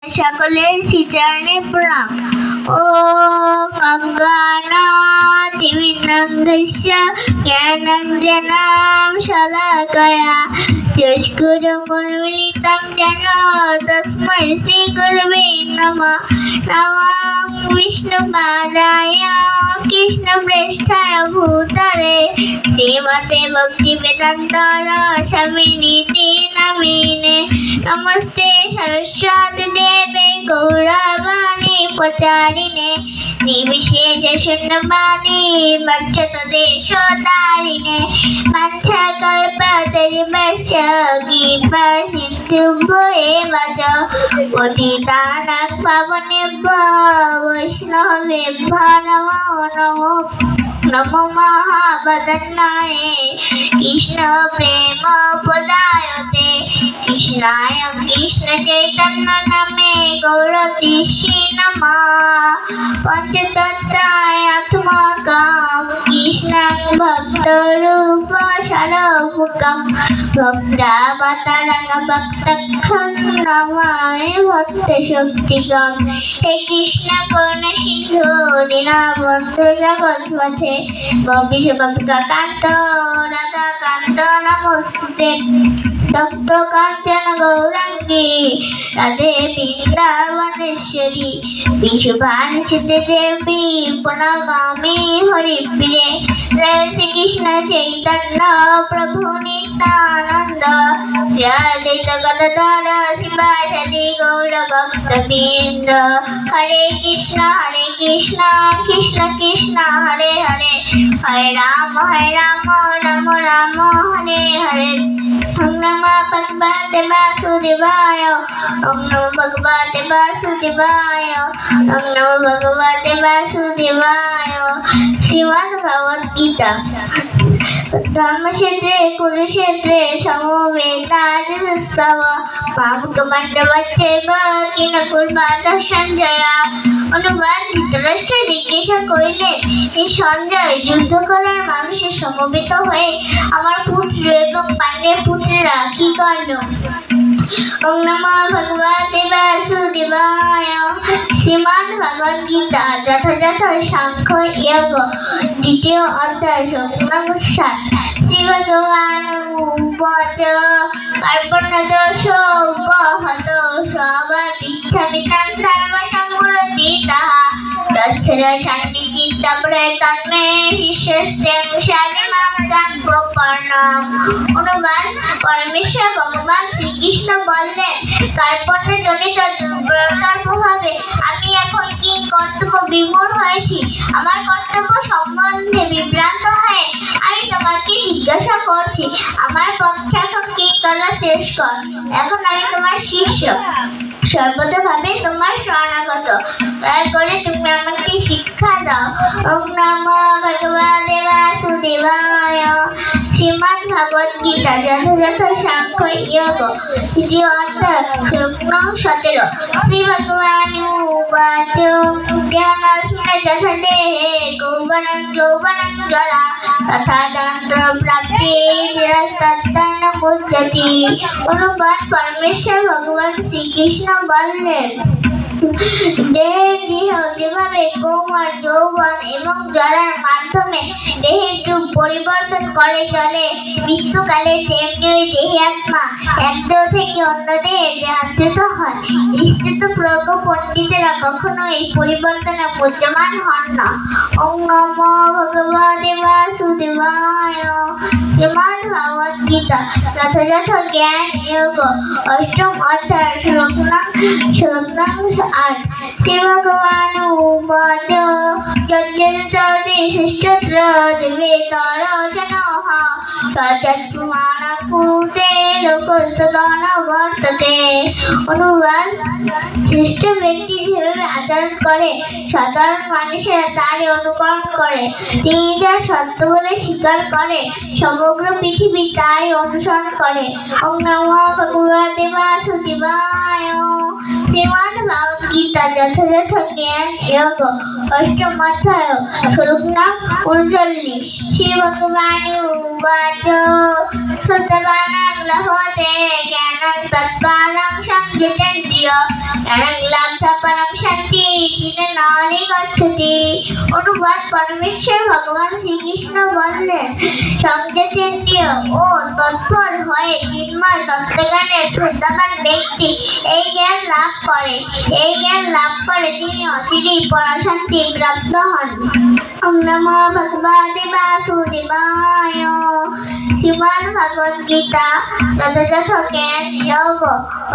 সকলের শ্রীচরণে প্রণাম। ও গঙ্গানাথিবিন্দস্য জ্ঞানাঞ্জনাং শলাকয়া চক্ষুরুন্মীলিतं येन তস্मै শ্রীগুরবে নমঃ। নমঃ বিষ্ণুপাদায় কৃষ্ণপ্রেষ্ঠায় ভূতলে শ্রীমতে ভক্তিবেদান্ত স্বামিনিতি নামিনে। নমস্তে সরস্বতী দেবে গৌরবাণী প্রচারিণে নির্বিশেষ শূন্যবাদী বর্ষত দেশোদ্ধারিণে। বাঞ্ছাকল্পতরুভ্যশ্চ কৃপা সিন্ধুভ্যো এব চ পতিতানাং পাবনেভ্যো বৈষ্ণবেভ্যো নমো নমো। নমো মহাবদন্নায় কৃষ্ণ প্রেম প্রদায়তে কৃষ্ণায় কৃষ্ণ চৈতন্য নামে গৌরতিষ্ঠি নমঃ। পঞ্চতত্ত্বায় আত্মকম কৃষ্ণং ভক্তরূপ সারভূকম ভক্তাবতারং ভক্তক্ষং নমামি ভক্ত শক্তিকম। হে কৃষ্ণ করুণা সিন্ধু দীনবন্ধু জগৎপথে গোপীশ গোপিকা কান্ত রাধাকান্ত নমস্তুতে। তপ্ত কাঞ্চন গৌরাঙ্গী রাধে বৃন্দাবনেশ্বরী বিশুভানুসুতে দেবী প্রণমামি হরিপ্রিয়ে। জয় শ্রীকৃষ্ণ চৈতন্য প্রভু নিত্যানন্দ শ্রী অদ্বৈত গদাধর শিবাসাদি গৌর ভক্তবৃন্দ। হরে কৃষ্ণ কৃষ্ণ কৃষ্ণ হরে হরে হরে রাম রাম রাম হরে হরে। ওম নমঃ ভগবতে বাসুদেবায় ওম নমঃ ভগবতে বাসুদেবায় ওম নমঃ ভগবতে বাসুদেবায়। শ্রীমদ্ ভগবদ গীতা। ধর্মক্ষেত্রে কুরুক্ষেত্রে সমবেতাযুঃস্তব মামকমণ্ডলচ্চৈব কিং কুর্বত সঞ্জয়। অনুবাদ। ধৃতরাষ্ট্র জিজ্ঞাসা করিলেন, হে সঞ্জয়, যুদ্ধ করার মানুষে সমবেত হয়ে আমার পুত্র এবং পাণ্ডবের পুত্রেরা কি করল? ওম নমঃ ভগবতে বাসুদেবায়। শ্রীমদ্ ভগবদ গীতা। যথাযথ সাংখ্য যোগ দ্বিতীয় অধ্যায় শ্লোক 7। শ্রী ভগবানুবাচ কার্পণ্যদোষ উপহত স্বভাবইচ্ছামিতাং সর্বসংগুণচিত্তঃ তস্য শান্তিচিত্তপ্রয়তন্মে শিষ্যস্তেং সাধুমাং গোপর্ণম। অনুবাদ। পরমেশ্বর ভগবান শ্রীকৃষ্ণ বললেন, কার্পণ্যজনিত দুর্বলতার প্রভাবে আমি এখন কি কর্তব্য বিমূঢ় হয়েছি। আমার কর্তব্য সম্বন্ধে বিভ্রান্ত হয়ে আমি তোমাকে জিজ্ঞাসা করছি, আমার পক্ষে এখন কি করা শেষ কর। এখন আমি তোমার শিষ্য, সর্বতোভাবে তোমার শরণাগত। দয়া করে তুমি আমাকে শিক্ষা দাও। ওম নমঃ ভগবতে বাসুদেবায়। শ্রীমদ্ ভগবদ গীতা। যথাযথ সাংখ্য যোগ তৃতীয় অধ্যায় শ্লোক 17। শ্রী ভগবানুবাচ জ্ঞানাস্মিন যথা দেহে যৌবনং জরা তথা তন্ত্র প্রাপ্তি ধীরস্তন্ন মুচ্যতি। অনুবাদ। পরমেশ্বর ভগবান শ্রীকৃষ্ণ বললেন, দেহের দেহ যেভাবে কৌমার যৌবন এবং জরার মাধ্যমে দেহের রূপ পরিবর্তন করে চলে, মৃত্যুকালে তেমনি ওই দেহে আত্মা এক দেহ থেকে অন্য দেহে দেহান্তরিত হয়। স্থিত প্রজ্ঞ পণ্ডিতেরা কখনো এই পরিবর্তনে মুহ্যমান হন না। ওম নমঃ ভগবতে বাসুদেবায়। শ্রীমদ্ ভগবদ গীতা। যথাযথ জ্ঞান যোগ অষ্টম অধ্যায় শ্লোক 8। শ্রী ভগবানুবাচ যজ্ঞে শিষ্টত্র দেবেতর জনঃ সযৎপ্রমাণং কুরুতে লোকস্তদন বর্ততে। অনুবাদ। শ্রেষ্ঠ ব্যক্তি যেভাবে আচরণ করে সাধারণ মানুষেরা তারই অনুকরণ করে। তিনি যা সত্য বলে স্বীকার করে সমগ্র পৃথিবী তারই অনুসরণ করে। ওম নমঃ ভগবতে বাসুদেবায়। শ্রীমদ্ ভগবদ গীতা। যথাযথ জ্ঞান যোগ অষ্টম অধ্যায় শ্লোক নাম 39 শ্রী ভগবান উবাচ শ্রুতবানাং লভতে জ্ঞানং তৎপরং সংযতেন্দ্রিয় জ্ঞানং লব্ধা পরম শান্তি চিরনালি গচ্ছতি। অনুবাদ পরমেশ্বর ভগবান শ্রীকৃষ্ণ বললেন, সংযতেন্দ্রিয় ও তৎপর হয়ে চিন্ময় তত্ত্বজ্ঞানের শ্রদ্ধাবান ব্যক্তি এই জ্ঞান লাভ করে। এই জ্ঞান লাভ করে তিনি অচিরেই পরশান্তি প্রাপ্ত হন। ওম নমো ভগবতে বাসুদেবায়। শ্রীমদ্ ভগবদ গীতা যথাযথ জ্ঞান যোগ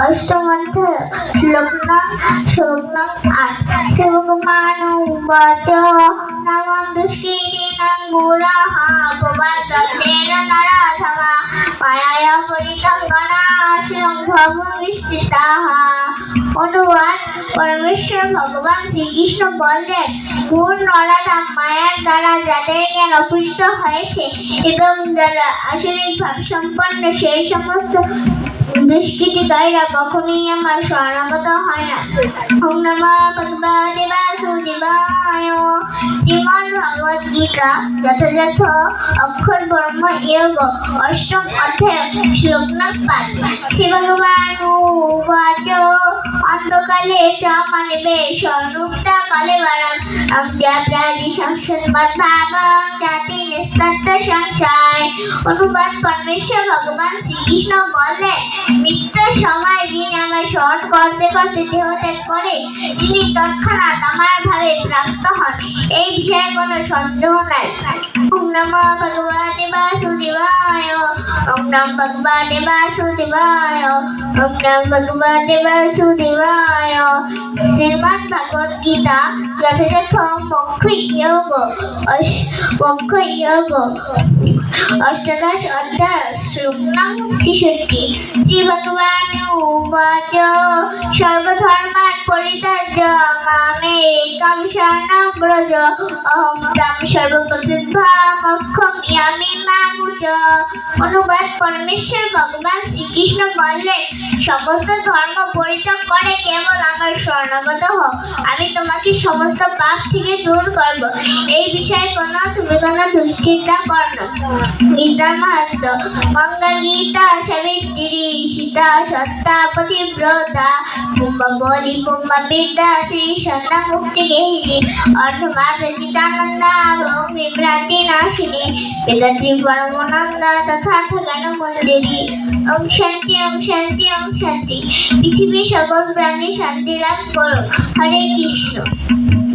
অষ্টম অধ্যায় শ্লোক নং 8 শ্রী ভগবান উবাচ নমঃ দুষ্কৃতিনাং মূঢ়াঃ প্রবদন্তেন নরধমা মায়ায়া পরিতঙ্গনা ভববিষ্ঠিতাঃ। অনুবাদ পরমেশ্বর ভগবান শ্রীকৃষ্ণ বললেন, মূঢ় নরাধম মায়ার দ্বারা যাদের জ্ঞান অপহৃত হয়েছে এবং যারা আসরিক ভাব সম্পন্ন সেই সমস্ত দুষ্কৃতিকারীরা কখনোই আমার শরণাগত হয় না। ওম নমঃ ভগবতে বাসুদেবায়। শ্রীমদ্ ভগবদ গীতা যথাযথ অক্ষর ব্রহ্ম যোগ অষ্টম অধ্যায় শ্লোক নং 5 শ্রী ভগবান উবাচ অন্তকালে চ মানবে স্বরূপতা কলেবরং অজ্ঞাপ্রাদি সংসন্মদ্ভাবং জাতি নিস্তত্ব সংশয়। অনুবাদ পরমেশ্বর ভগবান শ্রীকৃষ্ণ বললেন, মৃত্যুর সময় যিনি আমার স্মরণ করতে করতে দেহ ত্যাগ করে তিনি তৎক্ষণাৎ আমার ভাবে প্রাপ্ত হন, এই বিষয়ে কোনো সন্দেহ নাই। ওম নমঃ ভগবতে বাসুদেবায়। ওম নমঃ ভগবতে বাসুদেবায়। ওম নমঃ ভগবতে বাসুদেবায়। শ্রীমদ্ ভগবদ গীতা যথাযথ মোক্ষ যোগ অষ্টাদশ অধ্যায় শ্লোক নং 66 শ্রী ভগবান উবাচ সর্বধর্মান পরিত্যাজ্য মামেকং শরণং ব্রজ অহং ত্বং সর্বপাপেভ্যো মোক্ষয়িষ্যামি মা শুচা। অনুবাদ পরমেশ্বর ভগবান শ্রীকৃষ্ণ বললেন, সমস্ত ধর্ম পরিত্যাগ করে কেবল আমার শরণাগত হও, আমি তোমাকে সমস্ত পাপ থেকে দূর করব। এই বিষয়ে তুমি কোনো দুশ্চিন্তা কর না। গীতার মাহাত্ম্য। গঙ্গা গীতা সাবিত্রী সীতা সত্তা পতিব্রতা পুম্ববলি পুম্ববিদ্যা শ্রী সন্ধ্যা মুক্তি গেহিনী অর্ধমাত্র চিতানন্দা ভৌমি ভ্রান্তি নাশিনী বেদাত্রী পরমানন্দা তথার্থ জ্ঞান মন্দিরী। ওম শান্তি ওম শান্তি ওম শান্তি। পৃথিবীর সকল প্রাণী শান্তি লাভ করো। হরে কৃষ্ণ।